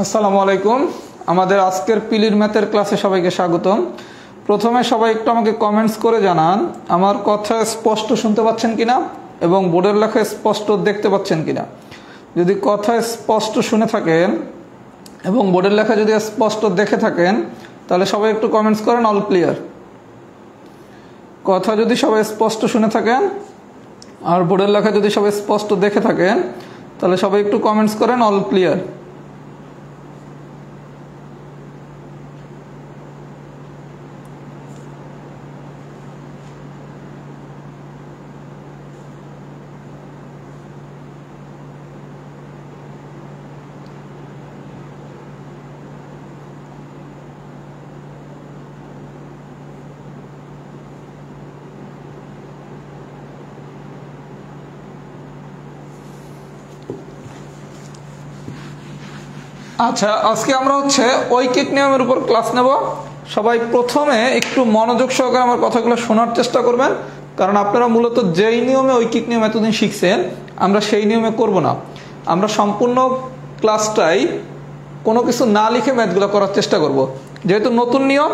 আসসালামু আলাইকুম। আমাদের আজকের পিলির ম্যাথের ক্লাসে সবাইকে স্বাগতম। প্রথমে সবাই একটু আমাকে কমেন্টস করে জানান আমার কথা স্পষ্ট শুনতে পাচ্ছেন কিনা এবং বোর্ডের লেখা স্পষ্ট দেখতে পাচ্ছেন কিনা। যদি কথা স্পষ্ট শুনে থাকেন এবং বোর্ডের লেখা যদি স্পষ্ট দেখে থাকেন তাহলে সবাই একটু কমেন্টস করেন অল ক্লিয়ার। কথা যদি সবাই স্পষ্ট শুনে থাকেন আর বোর্ডের লেখা যদি সবাই স্পষ্ট দেখে থাকেন তাহলে সবাই একটু কমেন্টস করেন অল ক্লিয়ার। আচ্ছা, আজকে আমরা ঐকিক নিয়মের উপর ক্লাস নেব। সবাই প্রথমে একটু মনোযোগ সহকারে আমার কথাগুলো শোনার চেষ্টা করবেন, কারণ আপনারা মূলত যেই নিয়মে ঐকিক নিয়ম এতদিন শিখছেন আমরা সেই নিয়মে করব না। আমরা সম্পূর্ণ ক্লাসটাই কোনো কিছু না লিখে ম্যাথগুলো করার চেষ্টা করব। যেহেতু নতুন নিয়ম,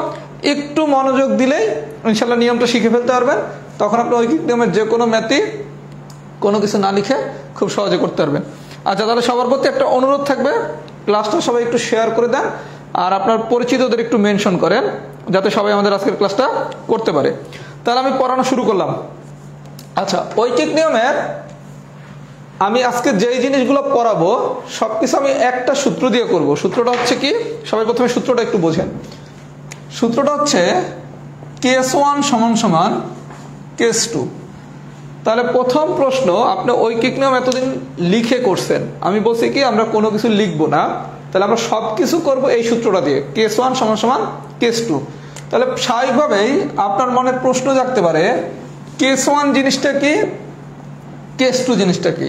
একটু মনোযোগ দিলেই ইনশাল্লাহ নিয়মটা শিখে ফেলতে পারবেন। তখন আপনি ঐকিক নিয়মের যে কোনো ম্যাথই কোনো কিছু না লিখে খুব সহজে করতে পারবেন। আচ্ছা, তাহলে সবার প্রতি একটা অনুরোধ থাকবে, ক্লাসটা সবাই একটু শেয়ার করে দেন আর আপনার পরিচিতদের একটু মেনশন করেন যাতে সবাই আমাদের আজকের ক্লাসটা করতে পারে। তাহলে আমি পড়ানো শুরু করলাম। আচ্ছা, ঐকিক নিয়মের আমি আজকে যেই জিনিসগুলো পড়াবো সবকিছু আমি একটা সূত্র দিয়ে করব। সূত্রটা হচ্ছে কি, সবাই প্রথমে সূত্রটা একটু বোঝেন। সূত্রটা হচ্ছে কেস ওয়ান সমান সমান কেস টু। তাহলে প্রথম প্রশ্ন, আপনি ঐকিক নিয়ম এতদিন লিখে করছেন, আমি বলছি কি আমরা কোনো কিছু লিখবো না, তাহলে আমরা সব কিছু করবো এই সূত্রটা দিয়ে, কেস ওয়ান সমান সমান কেস টু। তাহলে স্বাভাবিকভাবেই আপনার মনে প্রশ্ন জাগতে পারে কেস ওয়ান জিনিসটা কি, কেস টু জিনিসটা কি।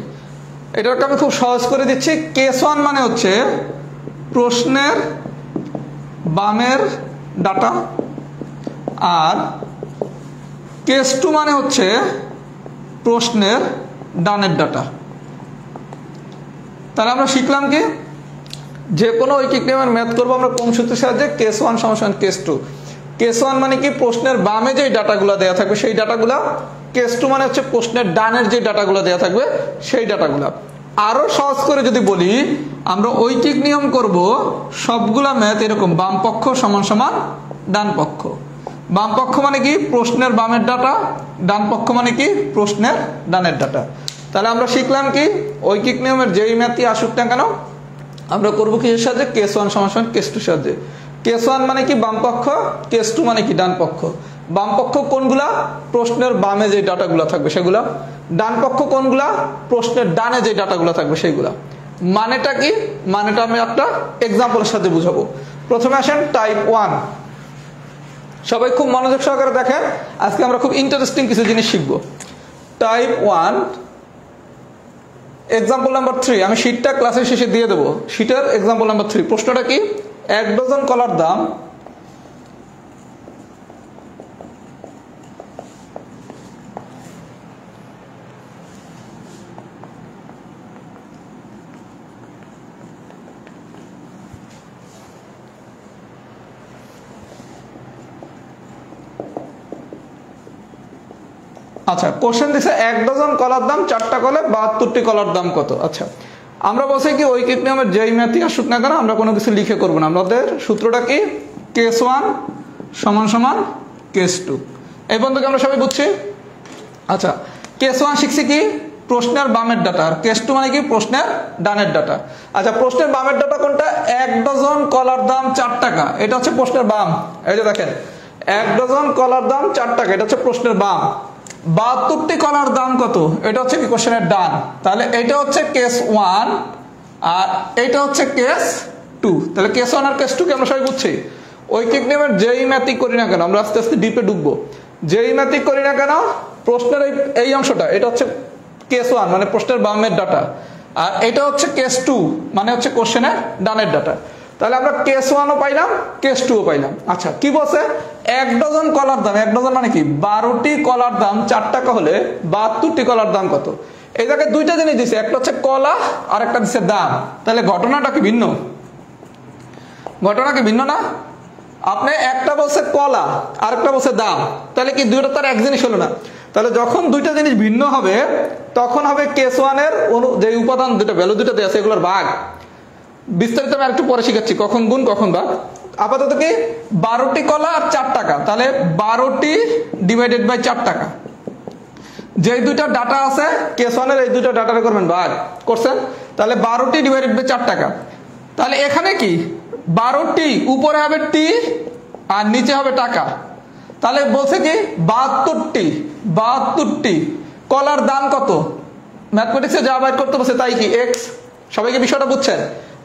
এটাকে আমি খুব সহজ করে দিচ্ছি। কেস ওয়ান মানে হচ্ছে প্রশ্নের বামের ডাটা, আর কেস টু মানে হচ্ছে প্রশ্নের ডানের ডাটা। তাহলে আমরা শিখলাম কি, যে কোনো ঐকিক নিয়মের ম্যাথ করবো আমরা কোন সূত্রের সাহায্যে, কেস ওয়ান সমান সমান কেস টু। কেস ওয়ান মানে কি প্রশ্নের বামে যে ডাটাগুলো দেওয়া থাকবে সেই ডাটাগুলা, কেস টু মানে হচ্ছে প্রশ্নের ডানের যে ডাটাগুলো দেওয়া থাকবে সেই ডাটাগুলা। আরো সহজ করে যদি বলি, আমরা ঐকিক নিয়ম করব সবগুলা ম্যাথ এরকম, বাম পক্ষ সমান সমান ডান পক্ষ। বাম পক্ষ মানে কি প্রশ্নের বামের ডাটা, ডান পক্ষ মানে কি প্রশ্নের ডানের ডাটা। তাহলে আমরা শিখলাম কি, ঐকিক নিয়মের যেই ম্যাথই আসুক না কেন আমরা করবো কিসের সাহায্যে, কেস ওয়ান সমান সমান কেস টু সাহায্যে। কেস ওয়ান মানে কি বাম পক্ষ, কেস টু মানে কি ডান পক্ষ। বাম পক্ষ কোনগুলা, প্রশ্নের বামে যে ডাটাগুলো থাকবে সেগুলা। ডান পক্ষ কোনগুলা, প্রশ্নের ডানে যে ডাটাগুলো থাকবে সেইগুলা। মানেটা কি, মানেটা আমি একটা এক্সাম্পলের সাথে বুঝাবো। প্রথমে আসেন টাইপ ওয়ান। সবাই খুব মনোযোগ সহকারে দেখেন, আজকে আমরা খুব ইন্টারেস্টিং কিছু জিনিস শিখবো। টাইপ ওয়ান, এক্সাম্পল নাম্বার 3, আমি শীটটা ক্লাসের শেষে দিয়ে দেবো। শীটের এক্সাম্পল নাম্বার 3, প্রশ্নটা কি, 1 ডজন কলার দাম আচ্ছা, কোশ্চেন দিছে 1 ডজন কলার দাম 4টা কলে 72টি কলার দাম কত। আচ্ছা, আমরা বলছি কি ঐকিক নিয়মের যেই ম্যাথই আসুক না কেন আমরা কোনো কিছু লিখে করবো না। আমাদের সূত্রটা কি, কেস ওয়ান সমান সমান কেস টু। এই পর্যন্ত আমরা সবাই বুঝছি। আচ্ছা, কেস ওয়ান শিখছি কি প্রশ্নের বামের ডাটা, আর কেস টু মানে কি প্রশ্নের ডানের ডাটা। আচ্ছা, প্রশ্নের বামের ডাটা কোনটা, 1 ডজন কলার দাম 4 টাকা, এটা হচ্ছে প্রশ্নের বাম। এই যে দেখেন 1 ডজন কলার দাম 4 টাকা, এটা হচ্ছে প্রশ্নের বাম। 72টি কলার দাম কত, এটা হচ্ছে কি কোশ্চেনের ডান। তাহলে এটা হচ্ছে কেস ওয়ান আর এটা হচ্ছে কেস টু। তাহলে কেস ওয়ান আর কেস টু কে আমরা সবাই বুঝছি। ঐকিক নিয়মের যেই ম্যাথিক করি না কেন, আমরা আস্তে আস্তে ডিপে ঢুকবো, যেই ম্যাথিক করি না কেন প্রশ্নের এই অংশটা এটা হচ্ছে কেস ওয়ান মানে প্রশ্নের বামের ডাটা, আর এটা হচ্ছে কেস টু মানে হচ্ছে কোশ্চেনের ডানের ডাটা। তাহলে আমরা কেস ওয়ানও পাইলাম, কেস টুও পাইলাম। আচ্ছা, কি বলছে, 1 ডজন কলার দাম, 1 ডজন মানে কি 12টি কলার দাম 4 টাকা হলে 72টি কলার দাম কত। এই জায়গায় দুইটা জিনিস দিছে, একটা হচ্ছে কলা আর একটা দিছে দাম। তাহলে ঘটনাটা কি ভিন্ন, ঘটনা কি ভিন্ন না? আপনি একটা বলছে কলা আর একটা বলছে দাম, তাহলে কি দুইটা তার এক জিনিস হলো না? তাহলে যখন দুইটা জিনিস ভিন্ন হবে তখন হবে কেস ওয়ানের যে উপাদান দুটো ভ্যালু দুটো দেওয়া আছে এগুলোর ভাগ। বিস্তারিত আমি আরেকটু পরে শিখাচ্ছি কখন গুণ কখন ভাগ। আপাতত কি 12টি কলা আর 4 টাকা, তাহলে 12টি ডিভাইডেড বাই 4 টাকা। যে দুইটা ডাটা আছে কেস ওয়ানের এই দুইটা ডাটারে করবেন ভাগ, করছেন? তাহলে 12টি ডিভাইডেড বাই 4 টাকা। তাহলে এখানে কি 12টি উপরে হবে টি আর নিচে হবে টাকা, তাহলে বলছে কি 72টি কলার দাম কত? ম্যাথমেটিক্সে যা বাইর করতে বলছে তাই কি এক্স। সবাইকে বিষয়টা বুঝছেন?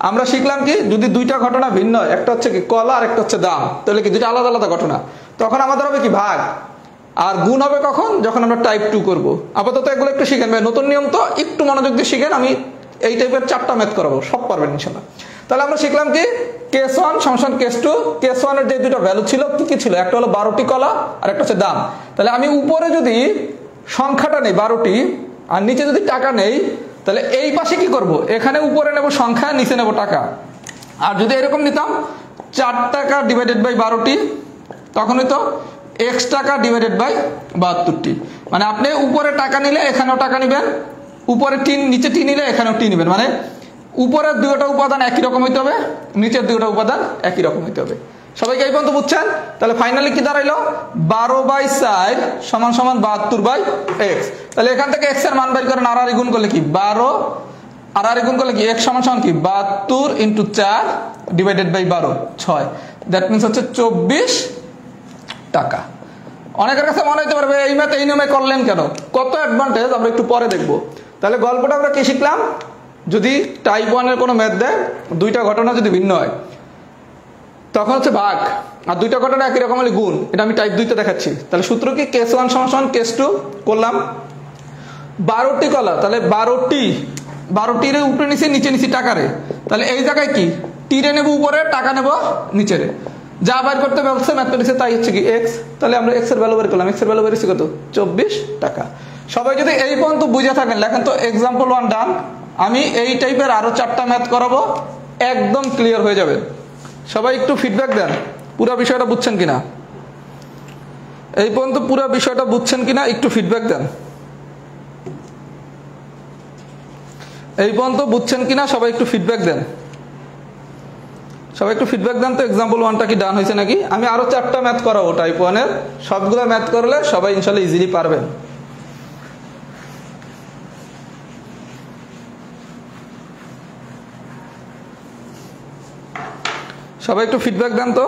আমরা শিখলাম কি যদি দুইটা ঘটনা ভিন্ন হয়, একটা হচ্ছে কি কলা আর একটা হচ্ছে দাম, তাহলে কি দুইটা আলাদা আলাদা ঘটনা, তখন আমাদের হবে কি ভাগ। আর গুণ হবে কখন? যখন আমরা টাইপ 2 করব। আপাতত এগুলো একটু শিখেন ভাই, নতুন নিয়ম তো একটু মনোযোগ দিয়ে শিখেন। আমি এই টাইপের 4টা ম্যাথ করাবো, সব পারবেন ইনশাআল্লাহ। তাহলে আমরা শিখলাম কি কেস 1 সমান কেস 2। কেস 1 এর যে দুটো ভ্যালু ছিল কি কি ছিল? একটা হলো 12টি কলা আর একটা হচ্ছে দাম। তাহলে আমি উপরে যদি সংখ্যাটা নেই 12টি আর নিচে যদি টাকা নেই, তাহলে এই পাশে কি করব? এখানে উপরে নেব সংখ্যা, নিচে নেব টাকা। আর যদি এরকম নিতাম 4 টাকা ডিভাইডেড বাই 12টি, তখন হইতো x টাকা ডিভাইডেড বাই 72টি। মানে আপনি উপরে টাকা নিলে এখানেও টাকা নেবেন, উপরে টি নিচে টি নিলে এখানেও টি নেবেন। মানে উপরের দুইটা উপাদান একই রকম হইতে হবে, নিচের দুইটা উপাদান একই রকম হইতে হবে। সবাইকে এই পর্যন্ত বুঝছেন? তাহলে ফাইনালি কি দাঁড়াইলো 12/4 সমান 72/x। তাহলে এখান থেকে x এর মান বের করেন, আর গুণ করলে কি 12 আর গুণ করলে কি x সমান কি 72 × 4 ডিভাইডেড বাই 12 6। দ্যাট মিন্স হচ্ছে 24 টাকা। অনেকের কাছে মনে হতে পারবে এই ম্যাথ এই নিয়মে করলেন কেন? কত অ্যাডভান্টেজ আমরা একটু পরে দেখবো। তাহলে গল্পটা আমরা কি শিখলাম? যদি টাইপ 1 এর কোনো ম্যাথ দেয়, দুইটা ঘটনা যদি ভিন্ন হয় তখন হচ্ছে ভাগ, আর দুইটা ঘটনা একই রকম হলে গুণ। এটা আমি টাইপ 2 তে দেখাচ্ছি। তাহলে সূত্র কি কেস 1 সমান কেস 2 করলাম। 12টি কলা, তাহলে 12টির উপরে নিচে নিচে নিচে টাকারে, তাহলে এই জায়গায় কি টিরে নেব উপরে, টাকা নেব নিচেরে। যা বাইর করতে বলছে ম্যাথমেটিক্সে তাই হচ্ছে কি এক্স। তাহলে আমরা এক্স এর ভ্যালু বের করলাম, এক্স এর ভ্যালু বেরিয়েছে কত 24 টাকা। সবাই যদি এই পর্যন্ত বুঝে থাকেন লেখেন তো এক্সাম্পল 1 ডান। আমি এই টাইপের আরো 4টা ম্যাথ করাবো, একদম ক্লিয়ার হয়ে যাবে। সবাই একটু ফিডব্যাক দেন পুরো বিষয়টা বুঝছেন কিনা, এই পর্যন্ত পুরো বিষয়টা বুঝছেন কিনা একটু ফিডব্যাক দেন। এই পর্যন্ত বুঝছেন কিনা সবাই একটু ফিডব্যাক দেন। সবাই একটু ফিডব্যাক দেন তো এক্সাম্পল 1টা কি ডান হয়েছে নাকি। আমি আরো 4টা ম্যাথ করাবো টাইপ 1 এর, সবগুলো ম্যাথ করলে সবাই ইনশাআল্লাহ ইজিলি পারবেন। সবাই একটু ফিডব্যাক দেন তো।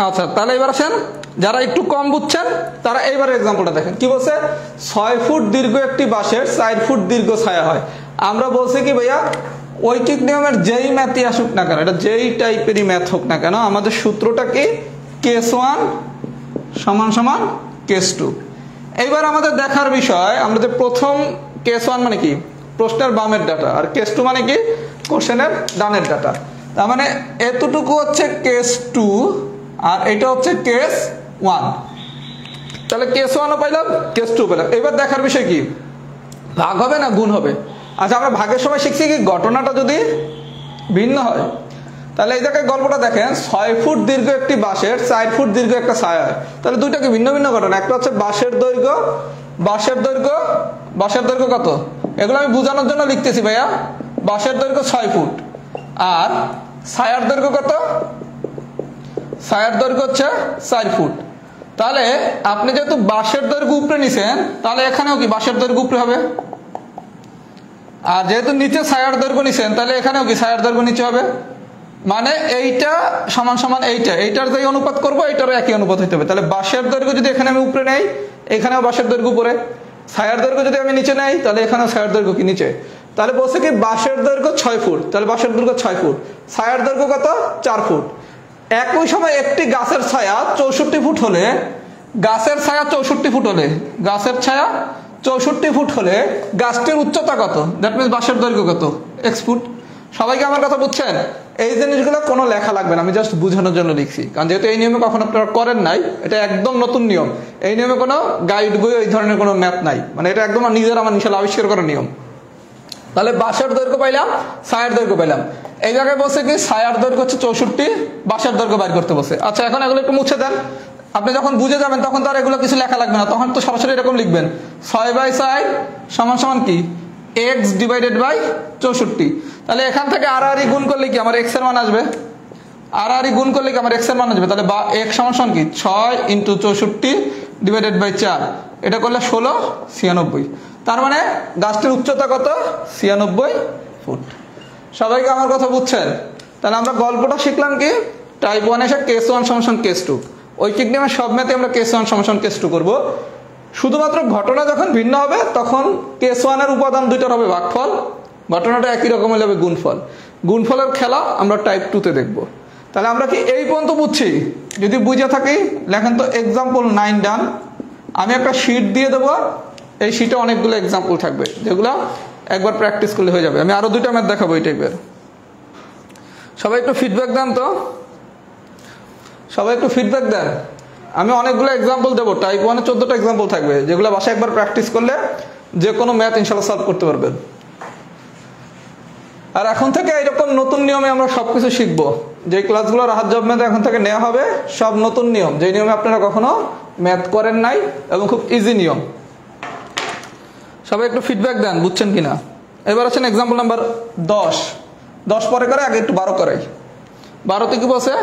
আচ্ছা তাহলে এবার আসেন যারা একটু কম বুঝছেন তারা এইবার এক্সাম্পলটা দেখেন। কি বলছে? 6 ফুট দীর্ঘ একটি বাঁশের 4 ফুট দীর্ঘ ছায়া হয়। আমরা বলছি কি ভাইয়া ঐকিক নিয়মের যেই ম্যাথই আসুক না কেন, এটা যেই টাইপেরই ম্যাথ হোক না কেন, আমাদের সূত্রটা কি কেস 1 সমান কেস 2। এইবার আমাদের দেখার বিষয়, আমরা যে প্রথম কেস 1 মানে কি প্রশ্নের বামের ডাটা, আর কেস 2 মানে কি কোশ্চেনের ডানের ডাটা। তার মানে এতটুকু হচ্ছে কেস 2 আর এটা হচ্ছে কেস 1। তাহলে কেস 1ও পাইলাম, কেস 2 পেলাম। এবার দেখার বিষয় কি ভাগ হবে না গুণ হবে। আচ্ছা আমরা ভাগের সময় শিখছি কি ঘটনাটা যদি ভিন্ন হয়, তাহলে এই জায়গায় গল্পটা দেখেন 6 ফুট দীর্ঘ একটি বাঁশের 4 ফুট দীর্ঘ একটা ছায়া হয়। তাহলে দুইটা কি ভিন্ন ভিন্ন ঘটনা। একটা হচ্ছে বাঁশের দৈর্ঘ্য বাঁশের দৈর্ঘ্য কত? এগুলো আমি বোঝানোর জন্য লিখতেছি ভাইয়া। বাঁশের দৈর্ঘ্য 6 ফুট। আর ছায়ার দৈর্ঘ্য কত? ছায়ার দৈর্ঘ্য হচ্ছে 4 ফুট। তাহলে আপনি যেহেতু বাঁশের দৈর্ঘ্য উপরে নিছেন, তাহলে এখানেও কি বাঁশের দৈর্ঘ্য উপরে হবে। আর যেহেতু নিচে ছায়ার দৈর্ঘ্য নিছেন, তাহলে এখানেও কি ছায়ার দৈর্ঘ্য নিচে হবে। মানে এইটা সমান সমান এইটার যে অনুপাত করবো এইটারও একই অনুপাত হইতে হবে। তাহলে বাঁশের দৈর্ঘ্য যদি এখানে আমি উপরে নেই, এখানেও বাঁশের দৈর্ঘ্য উপরে। ছায়ার দৈর্ঘ্য যদি আমি নিচে নেই, তাহলে এখানেও ছায়ার দৈর্ঘ্য কি নিচে। তাহলে বলছে কি বাঁশের দৈর্ঘ্য 6 ফুট, তাহলে বাঁশের দৈর্ঘ্য 6 ফুট। ছায়ার দৈর্ঘ্য কত? 4 ফুট। একই সময় একটি গাছের ছায়া 64 ফুট হলে, গাছের ছায়া 64 ফুট হলে গাছটির উচ্চতা কত? দ্যাট মিনস বাঁশের দৈর্ঘ্য কত? x foot. সবাইকে আমার কথা বুঝছেন? এই জিনিসগুলো কোনো লেখা লাগবে না, আমি জাস্ট বোঝানোর জন্য লিখছি। কারণ যেহেতু এই নিয়মে কখনো আপনারা করেন নাই, এটা একদম নতুন নিয়ম। এই নিয়মে কোনো গাইড বই এই ধরনের কোনো ম্যাথ নাই, মানে এটা একদম আমার ইনশাল্লাহ আবিষ্কার করার নিয়ম। তাহলে বাঁশের দৈর্ঘ্য পাইলাম, ছায়ার দৈর্ঘ্য পাইলাম। এই জায়গায় বলছে কি ছায়ার দৈর্ঘ্য হচ্ছে 64, বাঁশের দৈর্ঘ্য বাইর করতে বলছে। আচ্ছা, এখন এগুলো একটু মুছে দেন। আপনি যখন বুঝে যাবেন তখন তো আর এগুলো কিছু লেখা লাগবে না, তখন তো সরাসরি এরকম লিখবেন 6/4 সমান সমান কি x ডিভাইডেড বাই 64। তাহলে এখান থেকে আড়াআড়ি গুণ করলে কি আমার x এর মান আসবে, আড়াআড়ি গুণ করলে কি আমার x এর মান আসবে। তাহলে x সমান সমান কি 6 × 64 ডিভাইডেড বাই 4, এটা করলে 16 96। তার মানে গাছটির উচ্চতা কত? 96 ফুট। সবাইকে আমার কথা বুঝছেন? তাহলে আমরা গল্পটা শিখলাম কি টাইপ 1 এসে কেস 1 সমান কেস 2। ঐকিক নিয়মে সব ম্যাথে আমরা কেস 1 সমান কেস 2 করব। শুধুমাত্র ঘটনা যখন ভিন্ন হবে তখন কেস 1 এর উপাদান দুইটার হবে ভাগফল, ঘটনাটা একই রকম হলে হবে গুণফল। গুণফলের খেলা আমরা টাইপ 2 তে দেখব। তাহলে আমরা কি এই পর্যন্ত বুঝছি? যদি বুঝে থাকি লেখেন তো এক্সাম্পল 9 ডান। আমি একটা শীট দিয়ে দেবো, এই শীটে অনেকগুলো এক্সাম্পল থাকবে যেগুলো একবার প্র্যাকটিস করলে হয়ে যাবে। আমি আরো দুইটা ম্যাথ দেখাবো এই টাইপের। সবাই একটু ফিডব্যাক দেন তো, সবাই একটু ফিডব্যাক দেন। আমি অনেকগুলো এক্সাম্পল দেবো, টাইপ 1 এ 14টা এক্সাম্পল থাকবে যেগুলো বাসায় একবার প্র্যাকটিস করলে যে কোনো ম্যাথ ইনশাল্লাহ সলভ করতে পারবেন। আর এখন থেকে এরকম নতুন নিয়মে আমরা সবকিছু শিখবো। যে ক্লাসগুলো রাহাত জব ম্যাথ এখন থেকে নেওয়া হবে সব নতুন নিয়ম, যে নিয়মে আপনারা কখনো ম্যাথ করেন নাই এবং খুব ইজি নিয়ম। সবাই একটু ফিডব্যাক দেন বুঝছেন কিনা। এবার আছেন এক্সাম্পল নাম্বার 10 পরে করে আগে একটু 12 করাই। 12তে কি বলছে?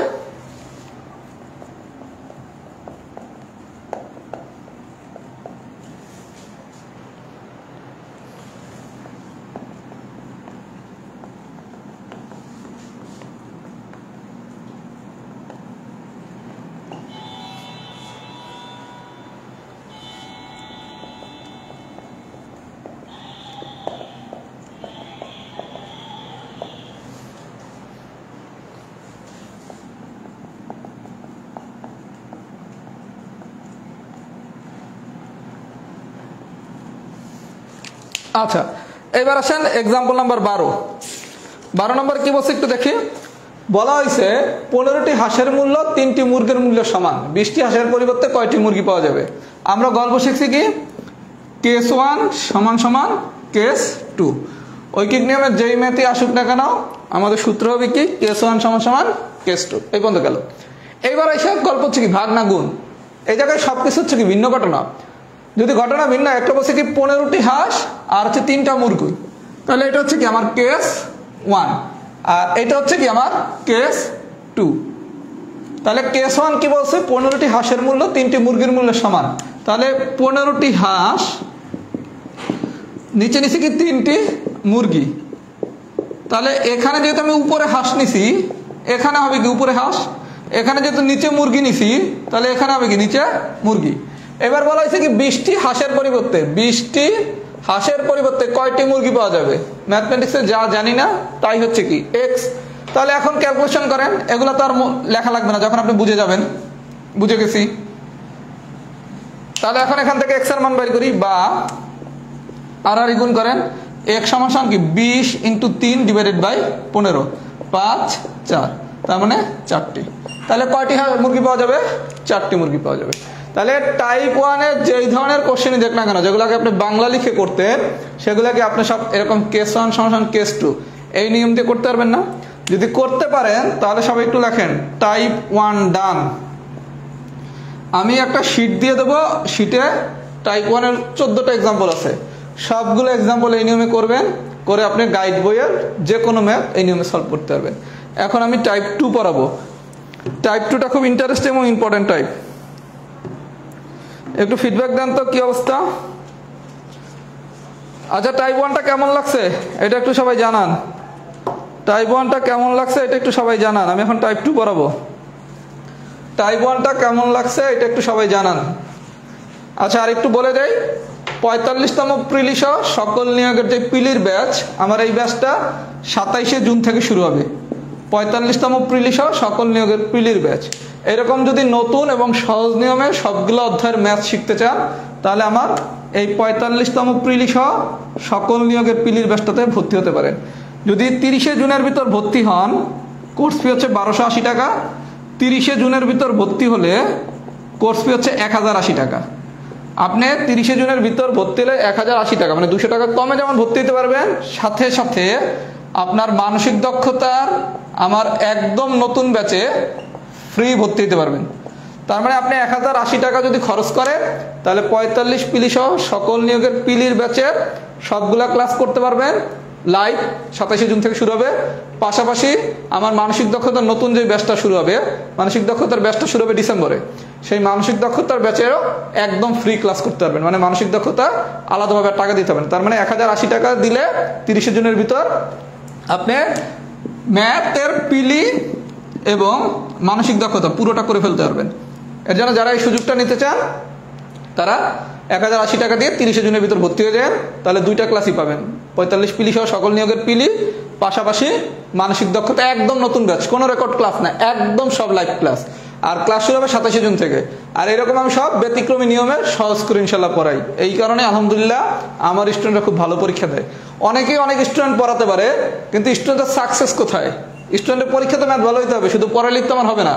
আচ্ছা, এবার আসেন এক্সাম্পল নাম্বার 12 নম্বর কি বলছে একটু দেখি। বলা হয়েছে 15টি হাঁসের মূল্য 3টি মুরগির মূল্য সমান, 20টি হাঁসের পরিবর্তে কয়টি মুরগি পাওয়া যাবে। আমরা গল্প শিখছি কি কেস 1 সমান সমান কেস 2। ঐকিক নিয়মের যেই ম্যাথই আসুক না কেন আমাদের সূত্র হবে কি কেস 1 সমান সমান কেস 2। এই পর্যন্ত গেল। এইবার এসে গল্প হচ্ছে কি ভাগ না গুণ। এই জায়গায় সবকিছু হচ্ছে কি ভিন্ন ঘটনা। যদি ঘটনা ভিন্ন, একটা বলছে কি 15টি হাঁস আর হচ্ছে 3টা মুরগি, তাহলে এটা হচ্ছে কি আমার কেস 1 আর এটা হচ্ছে কি আমার কেস 2। তাহলে কেস 1 কি বলছে 15টি হাঁসের মূল্য 3টি মুরগির মূল্য সমান। তাহলে 15টি হাঁস নিচে নিছি কি 3টি মুরগি। তাহলে এখানে যেহেতু আমি উপরে হাঁস নিছি এখানে হবে কি উপরে হাঁস, এখানে যেহেতু নিচে মুরগি নিছি তাহলে এখানে হবে কি নিচে মুরগি। এবার বলা হয়েছে কি 20টি হাঁসের পরিবর্তে কয়টি মুরগি পাওয়া যাবে। ম্যাথমেটিক্সে যা জানি না তাই হচ্ছে কি এক্স। তাহলে এখন ক্যালকুলেশন করেন, এগুলো তো আর লেখা লাগবে না যখন আপনি বুঝে যাবেন, বুঝে গেছি। তাহলে এখন এখান থেকে এক্স এর মান বের করি বা আর গুণ করেন। এক্স সমান কি 20 × 3 ডিভাইডেড বাই 15, 5 4, তার মানে 4টি। তাহলে কয়টি মুরগি পাওয়া যাবে? 4টি মুরগি পাওয়া যাবে। তাহলে টাইপ 1 এর যেই ধরনের কোশ্চেনই দেখ না কেন যেগুলোকে আপনি বাংলা লিখে করতেন সেগুলোকে আপনি সব এরকম কেস 1 সমান কেস 2 এই নিয়ম দিয়ে করতে পারবেন না। যদি করতে পারেন তাহলে সবাই একটু লেখেন টাইপ 1 ডান। আমি একটা শীট দিয়ে দেবো, শীটে টাইপ 1-এর 14টা এক্সাম্পল আছে, সবগুলো এক্সাম্পল এই নিয়মে করবেন, করে আপনি গাইড বইয়ের যে কোনো ম্যাথ এই নিয়মে সলভ করতে পারবেন। এখন আমি টাইপ 2 পড়াবো। টাইপ 2টা খুব ইন্টারেস্টিং এবং ইম্পর্টেন্ট টাইপ। একটু ফিডব্যাক দেন তো কি অবস্থা। আচ্ছা, টাইপ 1টা কেমন লাগছে এটা একটু সবাই জানান। টাইপ 1টা কেমন লাগছে এটা একটু সবাই জানান। আমি এখন টাইপ 2 পড়াবো। টাইপ 1টা কেমন লাগছে এটা একটু সবাই জানান। আচ্ছা, আর একটু বলে দেই, 45তম প্রিলি সহ সকল নিয়োগের যে পিলির ব্যাচ, আমার এই ব্যাচটা 27শে জুন থেকে শুরু হবে। 45তম প্রিলি সহ সকল নিয়োগের পিলির ব্যাচ। এরকম যদি নতুন এবং সহজ নিয়মে সবগুলো অধ্যায়ের ম্যাথ শিখতে চান, তাহলে আমার এই 45তম প্রিলি সহ সকল নিয়োগের পিলির ব্যাচটাতে ভর্তি হতে পারেন। যদি 30শে জুনের ভিতর ভর্তি হন, কোর্স ফি হচ্ছে 1280 টাকা। 30শে জুনের ভিতর ভর্তি হলে কোর্স ফি হচ্ছে 1080 টাকা। আপনি 30শে জুনের ভিতর ভর্তি হলে 1080 টাকা, মানে 200 টাকা কমে যেমন ভর্তি হতে পারবেন, সাথে সাথে আপনার মানসিক দক্ষতার আমার একদম নতুন ব্যাচে ফ্রি ভর্তি হতে পারবেন। তার মানে আপনি 1080 টাকা যদি খরচ করেন, তাহলে 45 পিলি সহ সকল নিয়োগের পিলির ব্যাচের সবগুলা ক্লাস করতে পারবেন লাইভ। 27শে জুন থেকে শুরু হবে। পাশাপাশি আমার মানসিক দক্ষতার নতুন যে ব্যাচটা শুরু হবে, মানসিক দক্ষতার ব্যাচটা শুরু হবে ডিসেম্বরে, সেই মানসিক দক্ষতার ব্যাচেরও একদম ফ্রি ক্লাস করতে পারবেন। মানে মানসিক দক্ষতা আলাদাভাবে টাকা দিতে হবে। তার মানে 1080 টাকা দিলে 30শে জুনের ভিতর আপনি ম্যাথের পিলি এবং মানসিক দক্ষতা পুরোটা করে ফেলতে পারবেন। এর জন্য যারা এই সুযোগটা নিতে চান, তারা 1080 টাকা দিয়ে 30শে জুনের ভিতর ভর্তি হয়ে যান, তাহলে 2টা ক্লাসই পাবেন। 45 পিলি সহ সকল নিয়োগের পিলি, পাশাপাশি মানসিক দক্ষতা একদম নতুন ব্যাচ, কোনো রেকর্ড ক্লাস না, একদম সব লাইভ ক্লাস। আর ক্লাস শুরু হবে 27শে জুন থেকে। আর এরকম আমি সব ব্যতিক্রমী নিয়মের সহজ করে ইনশাল্লাহ পড়াই। এই কারণে আলহামদুলিল্লাহ আমার স্টুডেন্টরা খুব ভালো পরীক্ষা দেয়। অনেকেই অনেক স্টুডেন্ট পড়াতে পারে, কিন্তু স্টুডেন্টের সাকসেস কোথায়? স্টুডেন্টের পরীক্ষাতে ম্যাথ ভালো হইতে হবে, শুধু পড়া লিখতে আমার হবে না।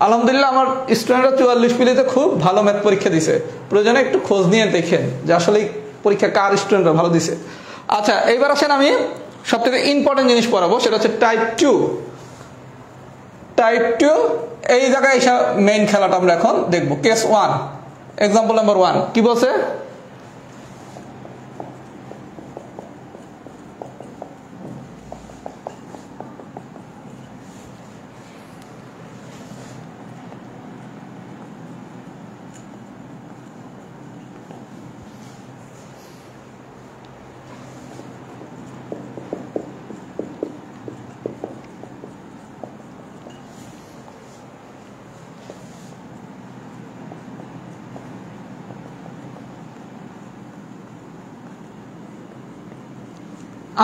আলহামদুলিল্লাহ আমার স্টুডেন্টরা 44 পিলিতে খুব ভালো ম্যাথ পরীক্ষা দিছে। প্রয়োজনে একটু খোঁজ নিয়ে দেখেন যে আসলে পরীক্ষা কার স্টুডেন্টরা ভালো দিছে। আচ্ছা, এইবার আসেন আমি সব থেকে ইম্পর্টেন্ট জিনিস পড়াবো, সেটা হচ্ছে টাইপ 2। টাইপ 2 এই জায়গায় এসে মেইন খেলাটা আমরা এখন দেখবো। কেস 1, এক্সাম্পল নাম্বার 1 কি বলছে?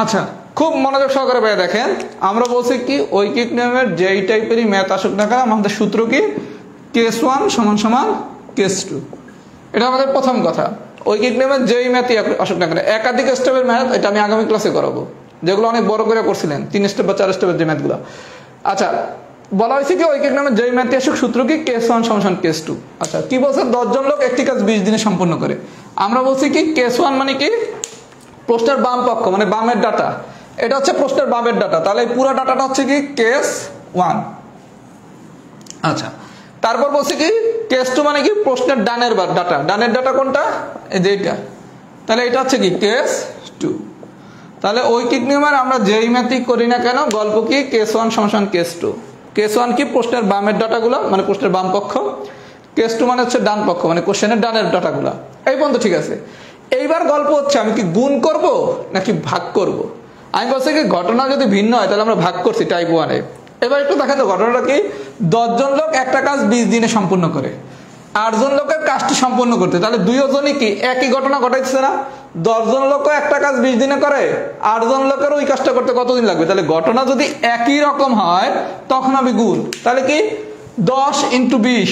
আচ্ছা, খুব মনোযোগ সহকারে ভাই দেখেন, আমরা বলছি কি ঐকিক নিয়মের যেই টাইপেরই ম্যাথ আসুক না কেন, আমাদের সূত্র কি? কেস 1 সমান সমান কেস 2। এটা আমাদের প্রথম কথা। ঐকিক নিয়মের যেই ম্যাথই আসুক না কেন, একাধিক স্টেপের ম্যাথ এটা আমি আগামী ক্লাসে করাবো, যেগুলো অনেক বড় করে করছিলেন 3 স্টেপ বা 4 স্টেপের যে ম্যাথগুলো। আচ্ছা, বলা হয়েছে কি ঐকিক নিয়মের যেই ম্যাথই আসুক সূত্র কি? কেস 1 সমান সমান কেস 2। আচ্ছা, কি বলছে? 10 জন লোক একটি কাজ 20 দিনে সম্পন্ন করে। আমরা বলছি কি কেস 1 মানে কি? প্রশ্নের বাম পক্ষ, মানে বামের ডাটা। এটা হচ্ছে প্রশ্নের বামের ডাটা, তাহলে এই পুরো ডাটাটা হচ্ছে কি? কেস 1। আচ্ছা, তারপর বলছি কি কেস 2 মানে কি? প্রশ্নের ডানের ডাটা। ডানের ডাটা কোনটা? এই যে এটা। তাহলে এটা হচ্ছে কি? কেস 2। তাহলে ঐকিক নিয়মের আমরা যেই ম্যাথই করি না কেন, গল্প কি? কেস 1 সমান কেস 2। কেস 1 কি? প্রশ্নের বামের ডাটাগুলো, মানে প্রশ্নের বাম পক্ষ। কেস 2 মানে হচ্ছে ডান পক্ষ, মানে কোশ্চেনের ডানের ডাটাগুলো। এই পর্যন্ত ঠিক আছে। এইবার গল্প হচ্ছে আমি কি গুণ করব নাকি ভাগ করব? আমি বলছি কি ঘটনা যদি ভিন্ন হয় তাহলে আমরা ভাগ করছি টাইপ 1-এ। এবার একটু দেখেন তো ঘটনাটা কি? 10 জন লোক একটা কাজ 20 দিনে সম্পূর্ণ করে। 8 জন লোকের কাজটি সম্পূর্ণ করতে, তাহলে 2 জনই কি একই ঘটনা ঘটাইছে না? 10 জন লোক একটা কাজ 20 দিনে করে, 8 জন লোকের ওই কাজটা করতে কতদিন লাগবে? তাহলে ঘটনা যদি একই রকম হয় তখন আমি গুণ। তাহলে কি 10 × 20,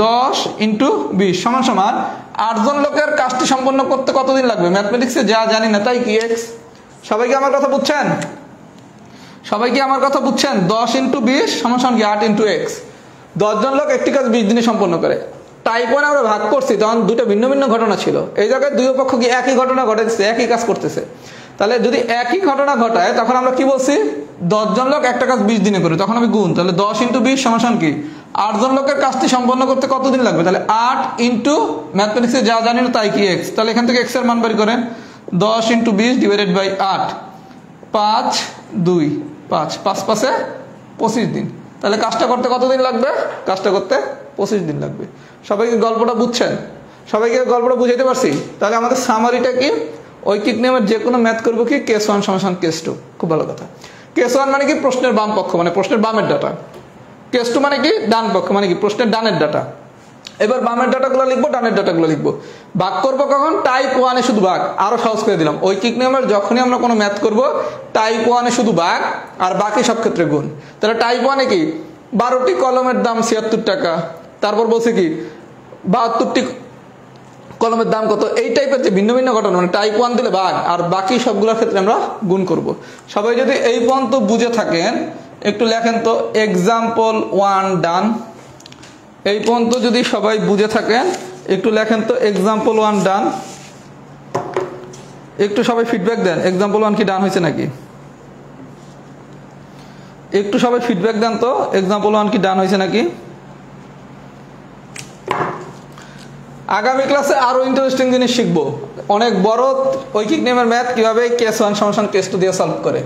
10 × 20 সমান সমান 8 জন লোকের কাজটি সম্পন্ন করতে কতদিন লাগবে? ম্যাথমেটিক্সে যা জানি না তাই কি এক্স। সবাই কি আমার কথা বুঝছেন? সবাই কি আমার কথা বুঝছেন? 10 × 20 সমান সমান কি 8 × x। 10 জন লোক একটি কাজ 20 দিনে সম্পন্ন করে। টাইপ 1 আমরা ভাগ করছি, তখন দুটো ভিন্ন ভিন্ন ঘটনা ছিল। এই জায়গায় দুই পক্ষ কি একই ঘটনা ঘটাচ্ছে, একই কাজ করতেছে। তাহলে যদি একই ঘটনা ঘটায় তখন আমরা কি বলছি? 10 জন লোক একটা কাজ 20 দিনে করে, তখন আমি গুণ। তাহলে 10 × 20 সমান সমান কি 8 জন লোকের কাজটি সম্পন্ন করতে কতদিন লাগবে? তাহলে 8 ইন্টু ম্যাথমেটিক্সে যা জানি না তাই কি এক্স, তাহলে এখান থেকে এক্স এর মান বের করেন। 10 ইন্টু 20 ডিভাইডেড বাই 8, 5 2 5, 5 5 25 দিন। তাহলে কাজটা করতে কতদিন লাগবে? কাজটা করতে 25 দিন লাগবে। সবাইকে গল্পটা বুঝছেন? সবাইকে গল্পটা বুঝাইতে পারছি? তাহলে আমাদের সামারিটা কি? ঐকিক নিয়মের যে কোনো ম্যাথ করবো কি কেস 1 সমান কেস 2। খুব ভালো কথা। কেস 1 মানে কি? প্রশ্নের বাম পক্ষ, মানে প্রশ্নের বামের ডাটা। কেস 2 মানে কি? ডান পক্ষ, মানে কি? প্রশ্নের ডানের ডাটা। এবার বামের ডাটাগুলো লিখবো, ডানের ডাটাগুলো লিখবো। ভাগ করবো কখন? টাইপ 1 এ শুধু ভাগ। আরো সহজ করে দিলাম, ঐকিক নিয়মের যখনই আমরা কোনো ম্যাথ করবো টাইপ 1 এ শুধু ভাগ আর বাকি সব ক্ষেত্রে গুণ। তাহলে টাইপ 1 এ কি 12টি কলমের দাম 76 টাকা, তারপর বলছে কি 72টি কলমের দাম কত, এই টাইপের যে ভিন্ন ভিন্ন ঘটনা, মানে টাইপ 1 দিলে ভাগ আর বাকি সবগুলোর ক্ষেত্রে আমরা গুণ করব। সবাই যদি এই পর্যন্ত বুঝে থাকেন একটু লেখেন তো এক্সাম্পল 1 ডান। এই পর্যন্ত যদি সবাই বুঝে থাকেন একটু লেখেন তো এক্সাম্পল 1 ডান। একটু সবাই ফিডব্যাক দেন, এক্সাম্পল 1 কি ডান হয়েছে নাকি? একটু সবাই ফিডব্যাক দেন তো এক্সাম্পল 1 কি ডান হয়েছে নাকি? আগামী ক্লাসে আরো ইন্টারেস্টিং জিনিস শিখবো, অনেক বড় ঐকিক নিয়মের ম্যাথ কিভাবে কেস 1 সমান কেস 2 দিয়ে সলভ করে।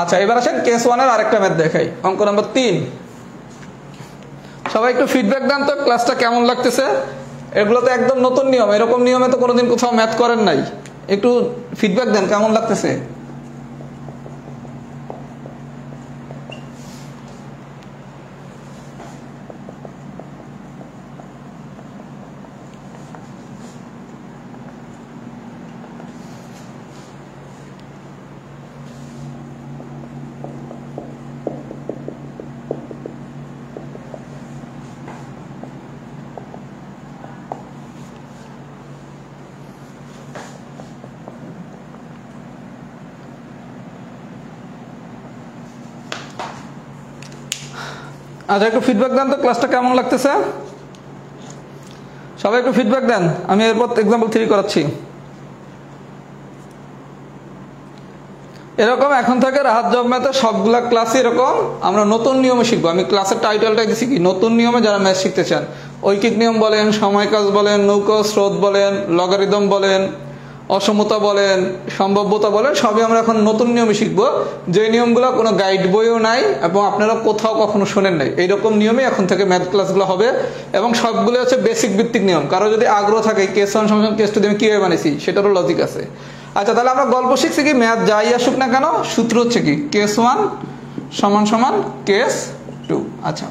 আচ্ছা এবার আসেন কেস 1 এর আরেকটা ম্যাথ দেখাই, অঙ্ক নাম্বার 3। সবাই একটু ফিডব্যাক দেন তো ক্লাসটা কেমন লাগতেছে। এগুলো তো একদম নতুন নিয়ম, এরকম নিয়মে তো কোনোদিন কোথাও ম্যাথ করেন নাই। একটু ফিডব্যাক দেন কেমন লাগতেছে। আচ্ছা একটু ফিডব্যাক দেন তো ক্লাসটা কেমন লাগতেছে। সবাই একটু ফিডব্যাক দেন, আমি এরপর এক্সাম্পল 3 করাচ্ছি। এরকম এখন থেকে রাহাত জব ম্যাথে সবগুলা ক্লাসই এরকম আমরা নতুন নিয়মে শিখবো। আমি ক্লাসের টাইটেলটা দিচ্ছি কি নতুন নিয়মে যারা ম্যাথ শিখতে চান। ঐকিক নিয়ম বলেন, সময় কাজ বলেন, নৌকা স্রোত বলেন, লগারিদম বলেন, অসমতা বলেন, সম্ভাব্যতা বলেন, সবই আমরা এখন নতুন নিয়মে শিখবো। যে নিয়মগুলো কোনো গাইড বইও নাই এবং আপনারা কোথাও কখনো শোনেন নাই, এইরকম নিয়মে এখন থেকে ম্যাথ ক্লাসগুলো হবে এবং সবগুলো হচ্ছে বেসিক ভিত্তিক নিয়ম। কারো যদি আগ্রহ থাকে কেস 1 সমান কেস 2 আমি কিভাবে বানিয়েছি সেটারও লজিক আছে। আচ্ছা তাহলে আমরা গল্প শিখছি কি ম্যাথ যাই আসুক না কেন সূত্র হচ্ছে কি কেস 1 সমান কেস 2। আচ্ছা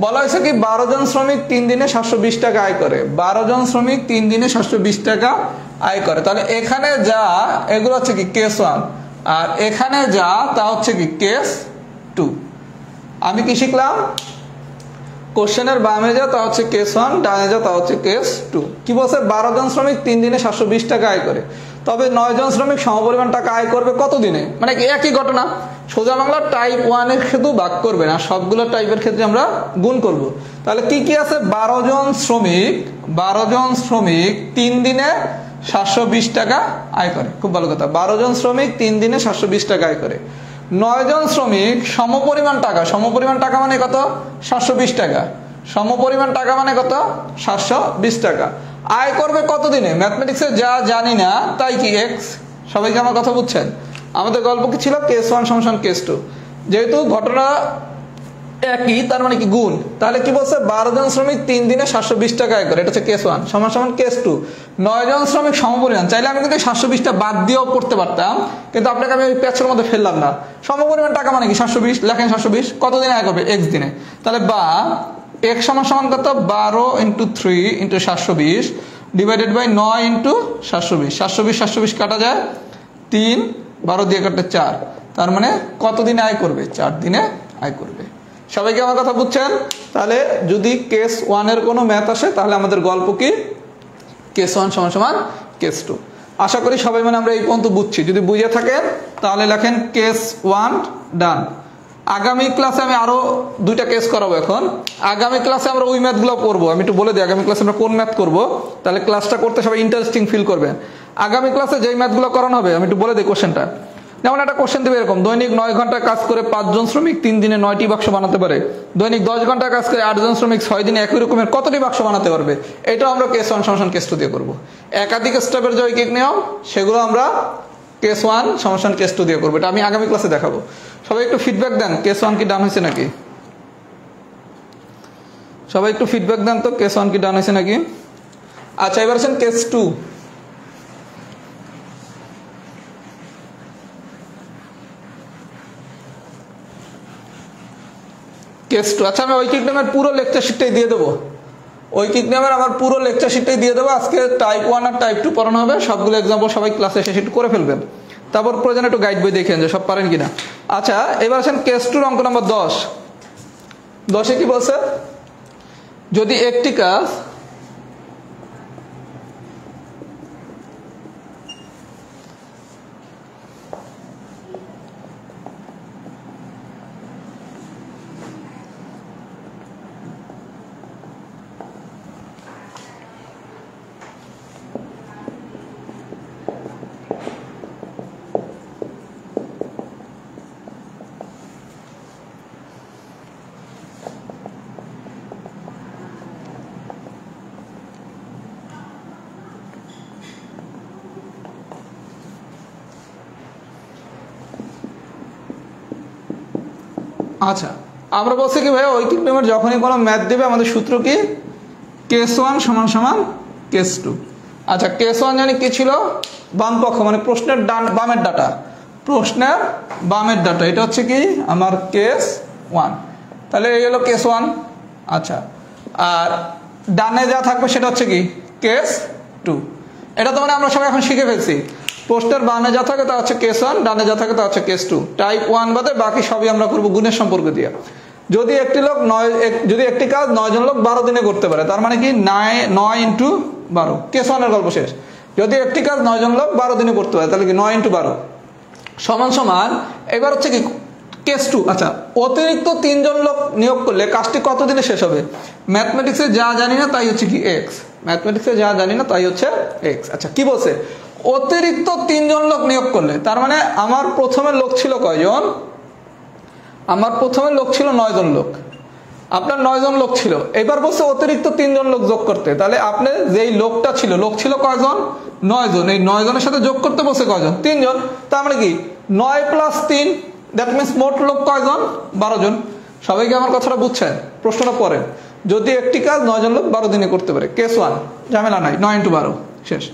বলা হয়েছে কি 12 জন শ্রমিক 3 দিনে 720 টাকা আয় করে। 12 জন শ্রমিক 3 দিনে 720 টাকা আয় করে। তাহলে এখানে যা এগুলো হচ্ছে কি কেস 1 আর এখানে যা তা হচ্ছে কি কেস 2। আমি কি শিখলাম? কোশ্চেনের বামে যা তা হচ্ছে কেস 1, ডানে যা তা হচ্ছে কেস 2। কি বলছে? 12 জন শ্রমিক 3 দিনে 720 টাকা আয় করে। তবে 9 জন শ্রমিক সমপরিমাণ টাকা আয় করবে কত দিনে? মানে একই ঘটনা, সোজা বাংলা টাইপ 1 এর শুধু ভাগ করবে না, সবগুলো টাইপের ক্ষেত্রে আমরা গুণ করব। তাহলে কি কি আছে? 12 জন শ্রমিক 3 দিনে 720 টাকা আয় করে। খুব ভালো কথা, 12 জন শ্রমিক 3 দিনে 720 টাকা আয় করে। 9 জন শ্রমিক সমপরিমাণ টাকা মানে কত? 720 টাকা। সমপরিমাণ টাকা মানে কত? 720 টাকা আয় করবে কত দিনে? ম্যাথমেটিক্সে যা জানি না তাই কি এক্স। সবাইকে আমার কথা বুঝছেন? আমাদের গল্প কি ছিল? কেস 1 সমান কেস 2। যেহেতু ঘটনা একই তার মানে কি গুণ। তাহলে কি বলছে? 12 জন শ্রমিক 3 দিনে 720 টাকা আয় করে, এটা হচ্ছে কেস 1 সমান কেস 2। 9 জন শ্রমিক সমপরিমাণ, চাইলে আমি কিন্তু 720টা বাদ দিয়েও করতে পারতাম, কিন্তু আপনাকে আমি ওই প্যাচের মধ্যে ফেললাম না। সমপরিমাণ টাকা মানে কি 720, লেখেন 720 কত দিনে আয় করবে? এক্স দিনে। তাহলে বা x সমান কত? 12 × 3 × 720 ডিভাইডেড বাই 9 × 720। 720 কাটা যায় 3, 12 দিয়ে কাটলে 4, তার মানে কত দিনে আয় করবে? 4 দিনে আয় করবে। সবাইকে আমার কথা বুঝছেন? তাহলে যদি কেস 1 এর কোনো ম্যাথ আসে তাহলে আমাদের গল্প কি কেস 1 সমান কেস 2। আশা করি সবাই মানে আমরা এই পর্যন্ত বুঝছি। যদি বুঝে থাকেন তাহলে লেখেন কেস 1 ডান। আগামী ক্লাসে আমি আরো 2টা কেস করাবো। এখন আগামী ক্লাসে আমরা ওই ম্যাথগুলো করবো। আমি একটু বলে দিই আগামী ক্লাসে আমরা কোন ম্যাথ করবো, তাহলে ক্লাসটা করতে সবাই ইন্টারেস্টিং ফিল করবেন। আগামী ক্লাসে যেই ম্যাথগুলো করানো হবে আমি একটু বলে দিই কোশ্চেনটা। যেমন একটা কোশ্চেন দেবে এরকম, দৈনিক 9 ঘন্টা কাজ করে 5 জন শ্রমিক 3 দিনে 9টি বাক্স বানাতে পারে, দৈনিক 10 ঘন্টা কাজ করে 8 জন শ্রমিক 6 দিনে একই রকমের কতটি বাক্স বানাতে পারবে। এটাও আমরা কেস 1 সমান কেস 2 দিয়ে করব। একাধিক স্টেপের যে ঐকিক নিয়ম সেগুলো আমরা কেস 1 সমান কেস 2 দিয়ে করবো। এটা আমি আগামী ক্লাসে দেখাবো। সবাই একটু ফিডব্যাক দেন, কেস 1 কি ডান হয়েছে নাকি? সবাই একটু ফিডব্যাক দেন তো, কেস 1 কি ডান হয়েছে নাকি? আচ্ছা, এবার আসেন কেস 2। কেস 2, আচ্ছা আমি ঐকিক নিয়মের পুরো লেকচার শিটটাই দিয়ে দেবো। ঐকিক নিয়মের আমার পুরো লেকচার শিটটাই দিয়ে দেবো। আজকে টাইপ 1 আর টাইপ 2 পড়ানো হবে, সবগুলো এক্সাম্পল সবাই ক্লাসে এসে একটু করে ফেলবেন। তারপর প্রয়োজনে একটু গাইড বই দেখেন যে সব পারেন কিনা। আচ্ছা, এবার আসেন কেস 2 অঙ্ক নম্বর 10। 10-এ কি বলছে? যদি একটি কাজ আচ্ছা আমরা বলছি কি ভাই, ঐকিক নিয়মের যখনই কোনো ম্যাথ দেবে আমাদের সূত্র কি? কেস 1 সমান কেস 2। আচ্ছা, কেস 1 জানি কি ছিল? বাম পক্ষ মানে প্রশ্নের বামের ডাটা, প্রশ্নের বামের ডাটা, এটা হচ্ছে কি আমার কেস 1। তাহলে এই হলো কেস 1। আচ্ছা, আর ডানে যা থাকবে সেটা হচ্ছে কি? কেস 2। এটা তো মানে আমরা সবাই এখন শিখে ফেলছি। প্রশ্নের বামে যা থাকে তা হচ্ছে কেস 1, ডানে যা থাকে তা হচ্ছে কেস 2। টাইপ 1 বাদে বাকি সবই আমরা করবো গুণের সম্পর্ক দিয়ে। যদি একটি কাজ 9 জন লোক 12 দিনে করতে পারে, তার মানে কি 9 ইন্টু 12, কেস 1 এর গল্প শেষ। যদি একটি কাজ 9 জন লোক 12 দিনে করতে পারে, তাহলে কি 9 ইন্টু 12 সমান। এবার হচ্ছে কি কেস 2। আচ্ছা, অতিরিক্ত 3 জন লোক নিয়োগ করলে কাজটি কত দিনে শেষ হবে? ম্যাথমেটিক্সে যা জানি না তাই হচ্ছে কি এক্স, ম্যাথমেটিক্সে যা জানি না তাই হচ্ছে এক্স। আচ্ছা, কি বলছে? অতিরিক্ত 3 জন লোক নিয়োগ করলে, তার মানে আমার প্রথমে লোক ছিল কয়জন? আমার প্রথমে লোক ছিল 9 জন লোক, আপনার 9 জন লোক ছিল। এবার বলছে অতিরিক্ত 3 জন লোক যোগ করতে, তাহলে আপনি যেই লোকটা ছিল, লোক ছিল কয়জন? 9 জন। এই 9 জনের সাথে যোগ করতে বলছে কয়জন? 3 জন। তার মানে কি 9 + 3, দ্যাট মিনস মোট লোক কয়জন? 12 জন। সবাইকে আমার কথাটা বুঝছেন? প্রশ্নটা পড়েন। যদি একটি কাজ 9 জন লোক 12 দিনে করতে পারে, কেস 1 ঝামেলা নাই, 9 × 12 শেষ।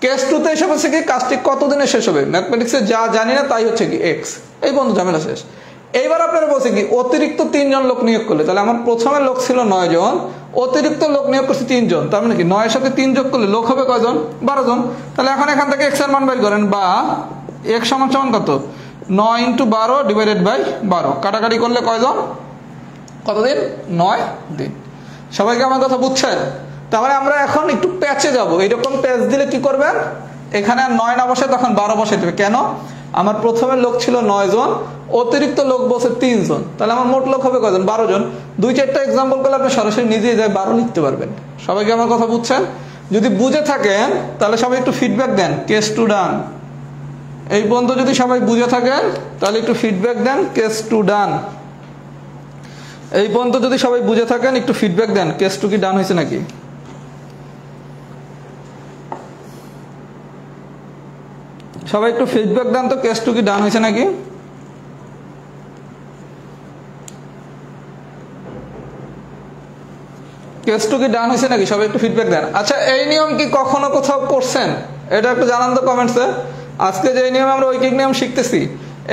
কেস 2 তে এসে বলছে কি কাজটি কত দিনে শেষ হবে? ম্যাথমেটিক্সে যা জানি না তাই হচ্ছে কি এক্স। এই বন্ধু ঝামেলা শেষ। এইবার আপনারা বলছে কি অতিরিক্ত 3 জন লোক নিয়োগ করলে, তাহলে আমার প্রথমে লোক ছিল 9 জন, অতিরিক্ত লোক নিয়োগ করছে 3 জন, তার মানে কি 9 এর সাথে 3 যোগ করলে লোক হবে কয়জন? 12 জন। তাহলে এখন এখান থেকে এক্স এর মান বের করেন, বা x সমান কত? 9 × 12 / 12, কাটাকাটি করলে কয়জন? কতদিন? 9 দিন। সবাইকে আমার কথা বুঝছেন? তাহলে আমরা এখন একটু প্যাচে যাব। এইরকম প্যাচ দিলে কি করবেন? এখানে আর 9 না বসে তখন 12 বসে দেবে। কেন? আমার প্রথমে লোক ছিল 9 জন, অতিরিক্ত লোক বসে 3 জন, তাহলে আমার মোট লোক হবে কয়জন? 12 জন। 2-4টা এক্সাম্পল করলে আপনি সরাসরি নিজেই 12 লিখতে পারবেন। সবাইকে আমার কথা বুঝছেন? যদি বুঝে থাকেন তাহলে সবাই একটু ফিডব্যাক দেন, কেস 2 ডান। এই পর্যন্ত যদি সবাই বুঝে থাকেন তাহলে একটু ফিডব্যাক দেন, কেস 2 ডান। এই পর্যন্ত যদি সবাই বুঝে থাকেন একটু ফিডব্যাক দেন, কেস 2 কি ডান হয়েছে নাকি? সবাই একটু ফিডব্যাক দেন তো, কেস 2 কি ডান হয়েছে নাকি? কেস 2 কি ডান হয়েছে নাকি? সবাই একটু ফিডব্যাক দেন। আচ্ছা, এই নিয়ম কি কখনো কোথাও করছেন? এটা একটু জানান তো কমেন্টসে। আজকে যে নিয়ম আমরা ঐকিক নিয়ম শিখতেছি,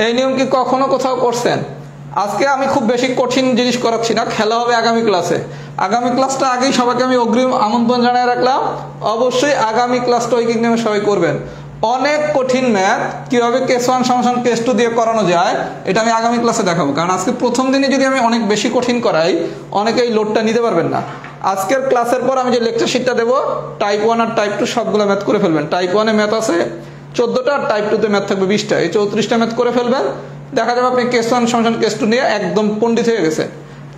এই নিয়ম কি কখনো কোথাও করছেন? আজকে আমি খুব বেশি কঠিন জিনিস করাচ্ছি না, খেলা হবে আগামী ক্লাসে। আগামী ক্লাসটা আগেই সবাইকে আমি অগ্রিম আমন্ত্রণ জানিয়ে রাখলাম, অবশ্যই আগামী ক্লাসটা ঐকিক নিয়মে সবাই করবেন। অনেক কঠিন ম্যাথ কিভাবে কেস 1 সমান কেস 2 দিয়ে করানো যায় এটা আমি আগামী ক্লাসে দেখাবো। কারণ আজকে প্রথম দিনে যদি আমি অনেক বেশি কঠিন করাই, অনেকে এই লোডটা নিতে পারবেন না। আজকের ক্লাসের পর আমি যে লেকচার শিটটা দেবো, টাইপ 1 আর টাইপ 2 সবগুলো ম্যাথ করে ফেলবেন। টাইপ 1 এ ম্যাথ আছে 14টা, আর টাইপ 2 তে ম্যাথ থাকবে 20টা। এই 34টা ম্যাথ করে ফেলবেন, দেখা যাবে আপনি কেস 1 সমান কেস 2 নিয়ে একদম পণ্ডিত হয়ে গেছে।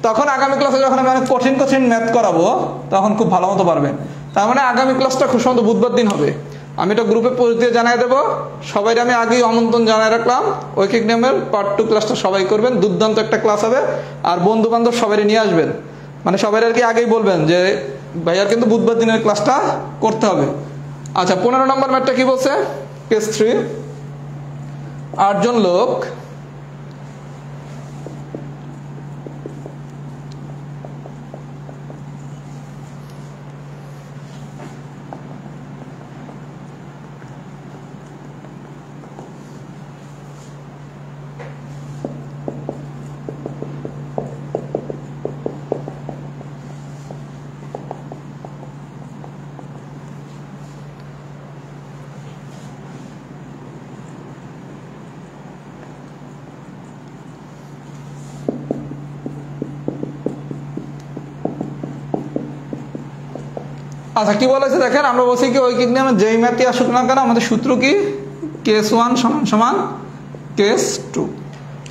তখন আগামী ক্লাসে যখন আমি অনেক কঠিন কঠিন ম্যাথ করাবো তখন খুব ভালো মতো পারবেন। তার মানে আগামী ক্লাসটা খুব সম্ভবত বুধবার দিন হবে। আমি এটা গ্রুপে পোস্ট দিয়ে জানাই দেবো। সবাই আমি আগেই আমন্ত্রণ জানাই রাখলাম, ঐকিক নিয়মের পার্ট 2 ক্লাসটা সবাই করবেন, দুর্দান্ত একটা ক্লাস হবে। আর বন্ধু বান্ধব সবাই নিয়ে আসবেন, মানে সবাই আর কি আগেই বলবেন যে ভাইয়ার কিন্তু বুধবার দিনের ক্লাসটা করতে হবে। আচ্ছা 15 নম্বর ম্যাথটা কি বলছে? কেস 3, 8 জন লোক আচ্ছা কি বলেছে দেখেন, আমরা বলছি কি ঐকিক নিয়মে যেই ম্যাথই আসুক না কেন আমাদের সূত্র কি? কেস 1 সমান সমান কেস 2।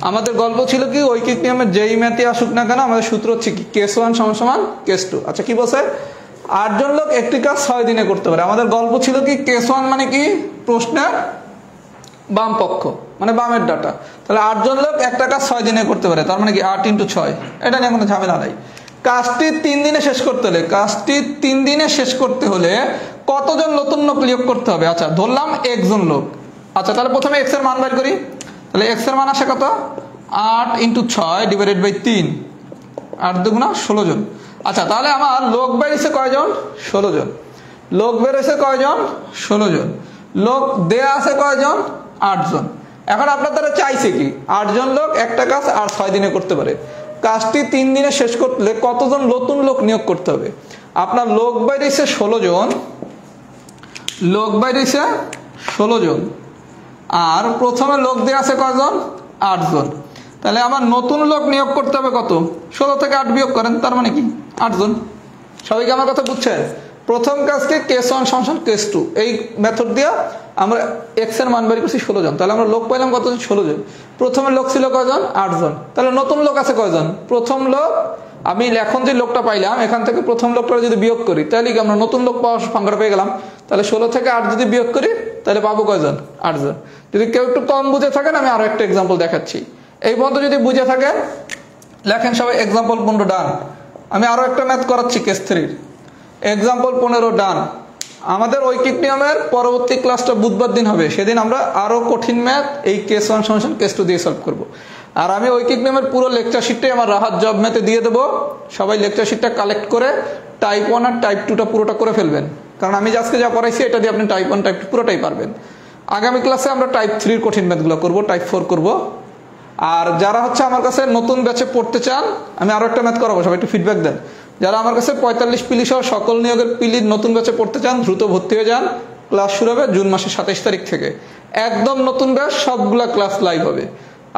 আমাদের গল্প ছিল কি ঐকিক নিয়মে যেই ম্যাথই আসুক না কেন আমাদের সূত্র হচ্ছে কি কেস 1 সমান সমান কেস 2। আচ্ছা কি বলছে? 8 জন লোক একটি কাজ 6 দিনে করতে পারে। আমাদের গল্প ছিল কি কেস 1 মানে কি প্রশ্নের বাম পক্ষ, মানে বামের ডাটা। তাহলে 8 জন লোক একটা কাজ 6 দিনে করতে পারে, তার মানে কি 8 × 6। এটা নিয়ে কোনো ঝামেলা নাই। কাজটি 3 দিনে শেষ করতে হলে, কাজটি 3 দিনে শেষ করতে হলে কতজন নতুন লোক নিয়োগ করতে হবে? আচ্ছা ধরলাম 1 জন লোক। আচ্ছা তাহলে প্রথমে x এর মান বের করি। তাহলে x এর মান আসে কত? 8 × 6 ডিভাইডেড বাই 3, 8 দুগুণা 16 জন। আচ্ছা তাহলে আমার লোক বেরিয়েছে কয়জন? 16 জন। লোক বেরিয়েছে কয়জন? 16 জন। লোক দেয়া আছে কয়জন? 8 জন। এখন আপনার দ্বারা চাইছে কি 8 জন লোক একটা কাজ আর 6 দিনে করতে পারে। কাজটি 3 দিনে শেষ করতে কতজন নতুন লোক নিয়োগ করতে হবে? আপনার লোক বেরিয়েছে 16 জন, লোক বেরিয়েছে 16 জন, আর প্রথমে লোক দেয়া আছে কয়জন? 8 জন। তাহলে আমার নতুন লোক নিয়োগ করতে হবে কত? 16 থেকে 8 বিয়োগ করেন, তার মানে কি 8 জন। সবাইকে আমার কথা বুঝছেন? প্রথম কাজকে কেস 1 সমান কেস 2 এই মেথড দিয়ে আমরা x এর মান বের করছি 16 জন। তাহলে আমরা লোক পাইলাম কতজন? 16 জন। প্রথমে লোক ছিল কয়জন? 8 জন। তাহলে নতুন লোক আছে কয়জন? প্রথম লোক আমি এখন যে লোকটা পাইলাম এখান থেকে প্রথম লোকটা যদি বিয়োগ করি তাহলে কি আমরা নতুন লোক পাওয়ার সংখ্যাটা পেয়ে গেলাম। তাহলে 16 থেকে 8 যদি বিয়োগ করি তাহলে পাবো কয়জন? 8 জন। যদি কেউ একটু কম বুঝে থাকেন আমি আরো একটা এক্সাম্পল দেখাচ্ছি। এই পর্যন্ত যদি বুঝে থাকেন লেখেন সবাই এক্সাম্পল 15 ডান। আমি আরো একটা ম্যাথ করাচ্ছি কেস 3 এক্সাম্পল 15 ডান। আমাদের ঐকিক নিয়মের পরবর্তী ক্লাসটা বুধবার দিন হবে, সেদিন আমরা আরো কঠিন ম্যাথ এই কেস 1 সমান কেস 2 দিয়ে সলভ করব। আর আমি ঐকিক নিয়মের পুরো লেকচার শিটটাই আমার রাহাত জব ম্যাথে দিয়ে দেবো। সবাই লেকচার শিটটা কালেক্ট করে টাইপ 1 আর টাইপ 2টা পুরোটা করে ফেলবেন, কারণ আমি আজকে যা পড়াইছি এটা দিয়ে আপনি টাইপ 1 টাইপ 2 পুরোটাই পারবেন। আগামী ক্লাসে আমরা টাইপ 3 কঠিন ম্যাথগুলো করবো, টাইপ 4 করব। আর যারা হচ্ছে আমার কাছে নতুন ব্যাচে পড়তে চান আমি আরো একটা ম্যাথ করাবো, সবাই একটু ফিডব্যাক দেন। যারা আমার কাছে 45 পিলি সহ সকল নিয়োগের পিলির নতুন ব্যাচে পড়তে চান দ্রুত ভর্তি হয়ে যান। ক্লাস শুরু হবে জুন মাসের 27 তারিখ থেকে, একদম নতুন ব্যাচ, সবগুলা ক্লাস লাইভ হবে।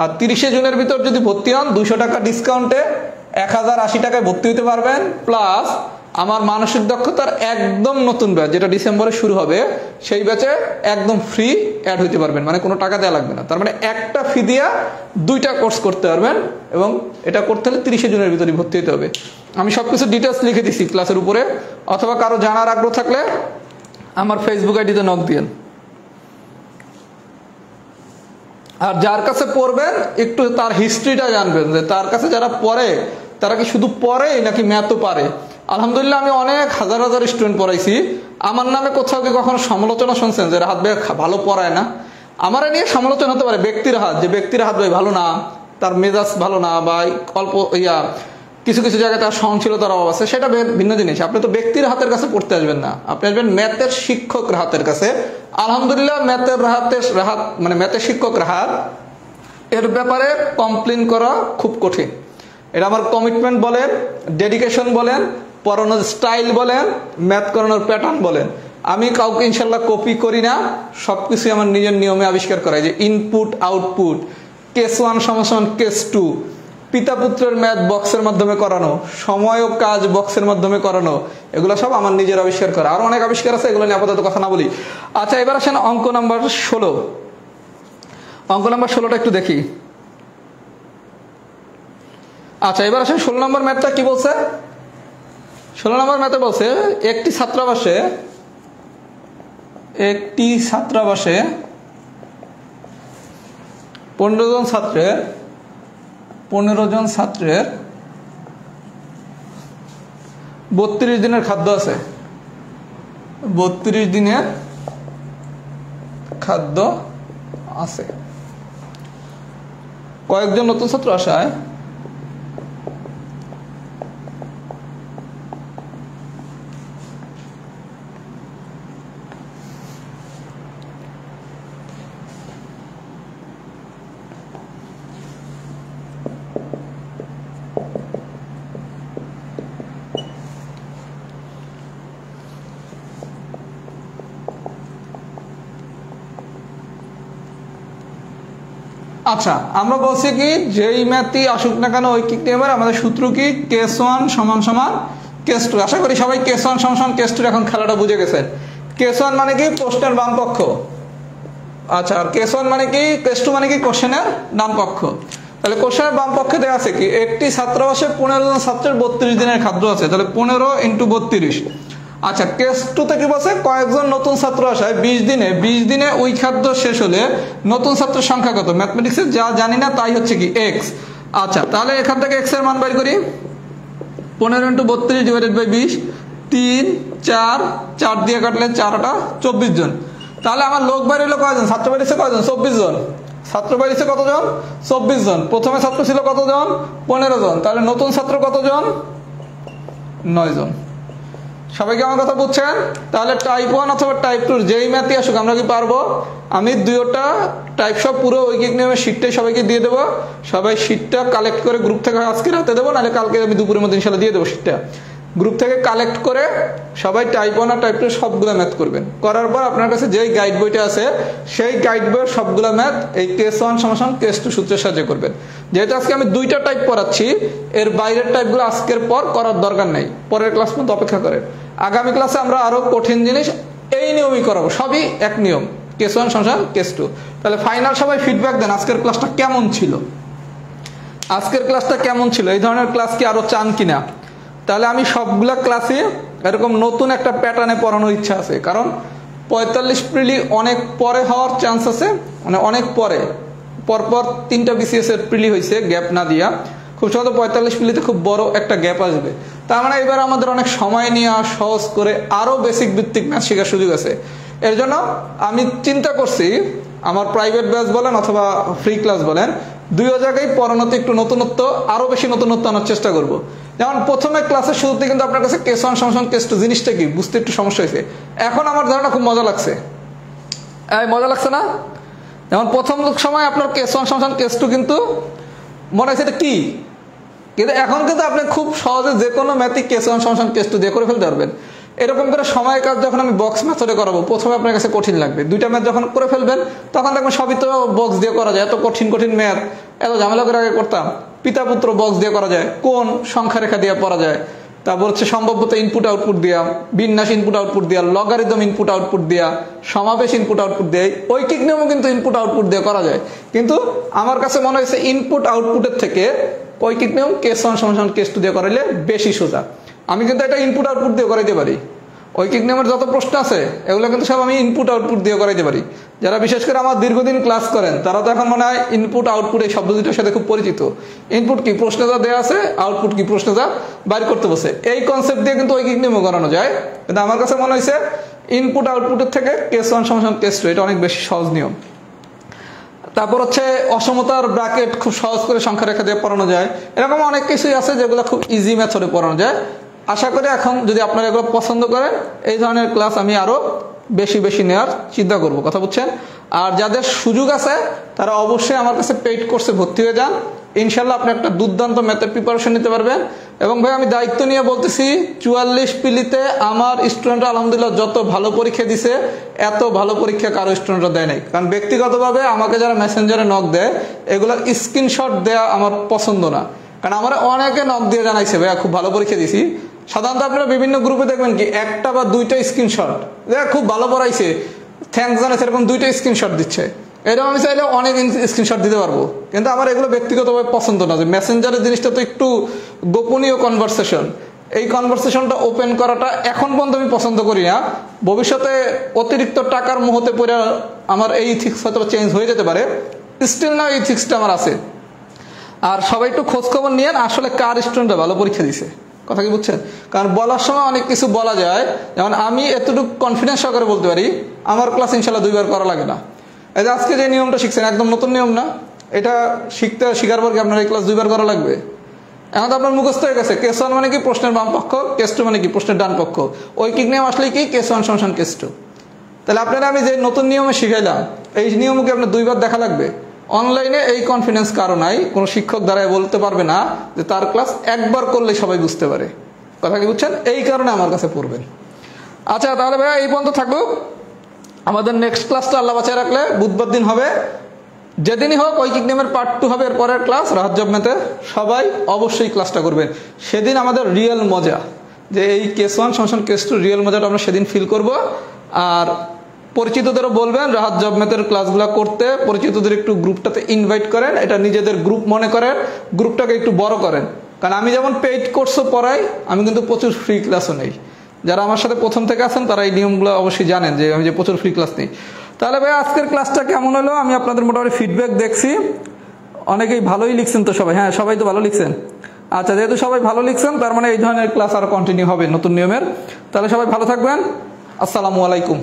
আর 30 জুনের ভিতর যদি ভর্তি হন 200 টাকা ডিসকাউন্টে 1080 টাকায় ভর্তি হতে পারবেন। প্লাস আমার মানসিক দক্ষতার একদম নতুন ব্যাচ যেটা ডিসেম্বরে শুরু হবে সেই ব্যাচে একদম ফ্রি অ্যাড হইতে পারবেন, মানে কোনো টাকা দেওয়া লাগবে না। তার মানে একটা ফি দিয়া 2টা কোর্স করতে পারবেন, এবং এটা করতে হলে 30 জুনের ভিতরে ভর্তি হতে হবে। আমি সবকিছু ডিটেলস লিখে দিছি ক্লাসের উপরে, অথবা কারো জানার আগ্রহ থাকলে আমার ফেসবুক আইডিতে নক দিয়েন। আর যার কাছে পড়বেন একটু তার হিস্ট্রিটা জানবেন, যে তার কাছে যারা পড়ে তারা কি শুধু পড়ে নাকি ম্যাথও পারে। আলহামদুলিল্লাহ আমি অনেক হাজার হাজার স্টুডেন্ট পড়াইছি। আমার নামে কোথাও কি কখনো সমালোচনা শুনছেন যে রাহাত ভাই ভালো পড়ায় না? আমার নিয়ে সমালোচনা হতে পারে ব্যক্তির হাত, যে ব্যক্তির হাত ভাই ভালো না, তার মেজাজ ভালো না, বা অল্প কিছু কিছু জায়গায় তার সহনশীলতার অভাব আছে, সেটা ভিন্ন জিনিস। আপনি তো ব্যক্তির হাতের কাছে পড়তে আসবেন না, আপনি আসবেন ম্যাথের শিক্ষক হাতের কাছে। আলহামদুলিল্লাহ ম্যাথের রাহাত মানে ম্যাথের শিক্ষক রাহাত এর ব্যাপারে কমপ্লেন করা খুব কঠিন। এটা আমার কমিটমেন্ট বলেন, ডেডিকেশন বলেন, পড়ানোর স্টাইল বলেন, ম্যাথ করানোর প্যাটার্ন বলেন, আমি কাউকে ইনশাল্লাহ কপি করি না। সবকিছু আমার নিজের নিয়মে আবিষ্কার করাই, যে ইনপুট আউটপুট, কেস 1 সমান কেস 2, পিতা পুত্রের ম্যাথ বক্সের মাধ্যমে করানো, সময় ও কাজ বক্সের মাধ্যমে করানো, এগুলো সব আমার নিজের আবিষ্কার করা। আরো অনেক আবিষ্কার আছে, এগুলো নিয়ে আপাতত কথা না বলি। আচ্ছা এবার আসেন অঙ্ক নাম্বার 16। অঙ্ক নাম্বার 16টা একটু দেখি। আচ্ছা এবার আসেন 16 নম্বর ম্যাথটা কি বলছে। 16 নম্বর ম্যাথে বলছে একটি ছাত্রাবাসে একটি ছাত্রাবাসে 15 জন ছাত্রের 32 দিনের খাদ্য আছে। 32 দিনের খাদ্য আছে। কয়েকজন নতুন ছাত্র আসায় আচ্ছা, আমরা বলছি কি যেই ম্যাথই আসুক না কেন ঐকিক নিয়মের আমাদের সূত্র কি কেস 1 সমান সমান কেস 2। আশা করি সবাই কেস 1 সমান সমান কেস 2 এখন খেলাটা বুঝে গেছেন। কেস 1 মানে কি প্রশ্নের বাম পক্ষ। আচ্ছা, আর কেস 1 মানে কি, কেস 2 মানে কি কোশ্চেনের ডান পক্ষ। তাহলে কোশ্চেনের বাম পক্ষে দেওয়া আছে কি একটি ছাত্রাবাসে 15 জন ছাত্রের 32 দিনের খাদ্য আছে। তাহলে 15 × 32। আচ্ছা, কেস 2 কি বলছে কয়েকজন নতুন ছাত্র আসায় 20 দিনে ওই খাদ্য শেষ হলে নতুন ছাত্রের সংখ্যা কত। ম্যাথমেটিক্সে যা জানি না তাই হচ্ছে কি এক্স। আচ্ছা, তাহলে এখান থেকে এক্স এর মান বের করি। 15 × 32 ডিভাইডেড বাই 20, 3 4 4 দিয়ে কাটলে 4 × 24 জন। তাহলে আমার লোক বাইরে হলো কয়জন, ছাত্র বাইরেছে কয়জন, 24 জন। ছাত্র বাইরেছে কতজন, 24 জন। প্রথমে ছাত্র ছিল কতজন, 15 জন। তাহলে নতুন ছাত্র কতজন, 9 জন। সবাই কি আমার কথা বুঝছেন? তাহলে টাইপ 1 অথবা টাইপ 2 যেই ম্যাথই আসুক আমরা কি পারবো। আমি দুইটা টাইপ সব পুরো ঐকিক নিয়মের শীটটাই সবাইকে দিয়ে দেবো। সবাই শীটটা কালেক্ট করে গ্রুপ থেকে আজকে রাতে দেবো, নাহলে কালকে আমি দুপুরের মধ্যে ইনশাল্লাহ দিয়ে দেবো শীটটা। গ্রুপ থেকে কালেক্ট করে সবাই টাইপ 1 আর টাইপ 2 সবগুলো ম্যাথ করবেন। করার পর আপনার কাছে যেই গাইড বইটা আছে সেই গাইড বইয়ের সবগুলো ম্যাথ এই কেস 1 সমান কেস 2 সূত্রের সাহায্যে করবেন। যেহেতু আজকে আমি দুইটা টাইপ পড়াচ্ছি, এর বাইরের টাইপগুলো আজকের পর করার দরকার নেই, পরের ক্লাস পর্যন্ত অপেক্ষা করেন। আগামী ক্লাসে আমরা আরো কঠিন জিনিস এই নিয়মই করাবো, সবই এক নিয়ম, কেস 1 সমান কেস 2। তাহলে ফাইনাল সবাই ফিডব্যাক দেন আজকের ক্লাসটা কেমন ছিল। আজকের ক্লাসটা কেমন ছিল, এই ধরনের ক্লাস কি আরো চান কিনা। তাহলে আমি সবগুলা ক্লাসে এরকম নতুন একটা প্যাটার্নে পড়ানোর ইচ্ছা আছে, কারণ 45 প্রিলি অনেক পরে হওয়ার চান্স আছে, মানে অনেক পরে, পরপর 3টা বিসিএস এর প্রিলি হয়েছে গ্যাপ না দিয়া। খুব সম্ভবত 45 প্রিলিতে খুব বড় একটা গ্যাপ আসবে। তার মানে এবার আমাদের অনেক সময় নিয়ে সহজ করে আরো বেসিক ভিত্তিক ম্যাথ শেখার সুযোগ আছে। এর জন্য আমি চিন্তা করছি আমার প্রাইভেট ব্যাচ বলেন অথবা ফ্রি ক্লাস বলেন, দুই জায়গায় পড়ানোতে একটু নতুনত্ব, আরো বেশি নতুনত্ব আনার চেষ্টা করব। যেমন প্রথমে ক্লাসের শুরুতে কিন্তু আপনার কাছে কেস 1 সমান কেস 2 জিনিসটা কি বুঝতে একটু সমস্যা হয়েছে। এখন আমার ধারণা খুব মজা লাগছে, মজা লাগছে না? যেমন প্রথম সময় আপনার কেস 1 সমান কেস 2 কিন্তু মনে হয়েছে এটা কি, কিন্তু এখন কিন্তু আপনি খুব সহজে যে কোনো ম্যাথই কেস 1 সমান কেস 2 দিয়ে করে ফেলতে পারবেন। এরকম করে সময়ের কাজ যখন আমি বক্স মেথডে করাবো, প্রথমে আপনার কাছে কঠিন লাগবে। দুইটা ম্যাথ যখন করে ফেলবেন তখন দেখবেন সবই তো বক্স দিয়ে করা যায়। এত কঠিন কঠিন ম্যাথ এত ঝামেলা করে আগে করতাম, পিতা পুত্র বক্স দিয়ে করা যায়, কোন সংখ্যা রেখা দিয়ে পড়া যায়, তারপর হচ্ছে সম্ভাব্যতা ইনপুট আউটপুট দিয়া, বিন্যাস ইনপুট আউটপুট দিয়া, লগারিদম ইনপুট আউটপুট দিয়া, সমাবেশ ইনপুট আউটপুট দিয়ে, ঐকিক নিয়মও কিন্তু ইনপুট আউটপুট দিয়ে করা যায়। কিন্তু আমার কাছে মনে হয়েছে ইনপুট আউটপুটের থেকে ঐকিক নিয়ম কেস 1 সমান কেস 2 দিয়ে করাইলে বেশি সোজা। আমি কিন্তু এটা ইনপুট আউটপুট দিয়ে করাইতে পারি। ঐকিক নিয়মের যত প্রশ্ন আছে এগুলো কিন্তু সব আমি ইনপুট আউটপুট দিয়ে করাইতে পারি। যারা বিশেষ করে আমার দীর্ঘদিন ক্লাস করেন তারা তো এখন মনে হয় ইনপুট আউটপুট এই শব্দ দুটোর সাথে খুব পরিচিত। ইনপুট কি, প্রশ্ন যা দেওয়া আছে, আউটপুট কি, প্রশ্ন যা বাইর করতে বসে। এই কনসেপ্ট দিয়ে কিন্তু ঐকিক নিয়মও করানো যায়। কিন্তু আমার কাছে মনে হয়েছে ইনপুট আউটপুটের থেকে কেস 1 সমান কেস 2 এটা অনেক বেশি সহজ নিয়ম। তারপর হচ্ছে অসমতার ব্র্যাকেট খুব সহজ করে সংখ্যা রেখা দিয়ে পড়ানো যায়। এরকম অনেক কিছুই আছে যেগুলো খুব ইজি মেথডে পড়ানো যায়। আশা করি এখন যদি আপনারা এগুলো পছন্দ করেন এই ধরনের ক্লাস আমি আরো বেশি বেশি নেওয়ার চিন্তা করব, কথা বুঝছেন। আর যাদের সুযোগ আছে তারা অবশ্যই আমার কাছে পেইড কোর্সে ভর্তি হয়ে যান। ইনশাল্লাহ আপনি একটা দুর্দান্ত ম্যাথের প্রিপারেশন নিতে পারবেন। এবং ভাই আমি দায়িত্ব নিয়ে বলতেছি 44 পিলিতে আমার স্টুডেন্টরা আলহামদুলিল্লাহ যত ভালো পরীক্ষা দিছে এত ভালো পরীক্ষা কারো স্টুডেন্টরা দেয় নাই। কারণ ব্যক্তিগতভাবে আমাকে যারা মেসেঞ্জারে নক দেয় এগুলোর স্ক্রিনশট দেওয়া আমার পছন্দ না, কারণ আমার অনেকে নক দিয়ে জানাইছে ভাইয়া খুব ভালো পরীক্ষা দিছি। সাধারণত আপনারা বিভিন্ন গ্রুপে দেখবেন কি একটা বা দুইটা স্ক্রিনশট, খুব ভালো পড়াইছে থ্যাঙ্কস জানাইছে, এরকম দুইটা স্ক্রিনশট দিচ্ছে। এরকম আমি চাইলে অনেক স্ক্রিনশট দিতে পারবো, কিন্তু আমার এগুলো ব্যক্তিগতভাবে পছন্দ না। যে মেসেঞ্জারের জিনিসটা তো একটু গোপনীয় কনভারসেশন, এই কনভারসেশনটা ওপেন করাটা এখন পর্যন্ত আমি পছন্দ করি না। ভবিষ্যতে অতিরিক্ত টাকার মোহতে পড়ে আমার এই ইথিক্স হয়তো চেঞ্জ হয়ে যেতে পারে, স্টিল না এই ইথিক্সটা আমার আছে। আর সবাই একটু খোঁজখবর নিয়েন আসলে কার স্টুডেন্টরা ভালো পরীক্ষা দিছে, কথা কি বুঝছেন? কারণ বলার সময় অনেক কিছু বলা যায়, যেমন আমি এতটুকু কনফিডেন্স সহকারে বলতে পারি আমার ক্লাস ইনশাল্লাহ 2 বার করা লাগে না। এই যে আজকে যে নিয়মটা শিখছেন একদম নতুন নিয়ম না, এটা শিখার পর কি আপনার এই ক্লাস 2 বার করা লাগবে? এখন তো আপনার মুখস্থ হয়ে গেছে কেস 1 মানে কি প্রশ্নের বাম পক্ষ, কেস 2 মানে কি প্রশ্নের ডান পক্ষ। ঐকিক নিয়ম আসলে কি কেস 1 সমান কেস 2। তাহলে আপনারা আমি যে নতুন নিয়মে শিখাইলাম এই নিয়মও কি আপনার 2 বার দেখা লাগবে? অনলাইনে এই কনফিডেন্স কারো নাই, কোনো শিক্ষক দ্বারাই বলতে পারবে না যে তার ক্লাস একবার করলে সবাই বুঝতে পারে, কথা কি বুঝছেন? এই কারণে আমার কাছে পড়বেন। আচ্ছা তাহলে ভাইয়া এই পর্যন্ত থাকলো। আমাদের নেক্সট ক্লাসটা আল্লাহ বাঁচায় রাখলে বুধবার দিন হবে, যেদিনই হোক ঐকিক নিয়মের পার্ট 2 হবে। এর পরের ক্লাস রাহাত জব ম্যাথে, সবাই অবশ্যই ক্লাসটা করবেন। সেদিন আমাদের রিয়েল মজা, যে এই কেস 1 সমান কেস 2 রিয়েল মজাটা আমরা সেদিন ফিল করব। আর পরিচিতদেরও বলবেন রাহাত জব ম্যাথের ক্লাসগুলো করতে, পরিচিতদের একটু গ্রুপটাতে ইনভাইট করেন, এটা নিজেদের গ্রুপ মনে করেন, গ্রুপটাকে একটু বড় করেন। কারণ আমি যেমন পেইড কোর্সও পড়াই, আমি কিন্তু প্রচুর ফ্রি ক্লাসও নেই। যারা আমার সাথে প্রথম থেকে আছেন তারা এই নিয়মগুলো অবশ্যই জানেন যে আমি যে প্রচুর ফ্রি ক্লাস নেই। তাহলে ভাই আজকের ক্লাসটা কেমন হলো? আমি আপনাদের মোটামুটি ফিডব্যাক দেখছি, অনেকেই ভালোই লিখছেন তো সবাই, হ্যাঁ সবাই তো ভালো লিখছেন। আচ্ছা যেহেতু সবাই ভালো লিখছেন তার মানে এই ধরনের ক্লাস আরো কন্টিনিউ হবে নতুন নিয়মের। তাহলে সবাই ভালো থাকবেন, আসসালামু আলাইকুম।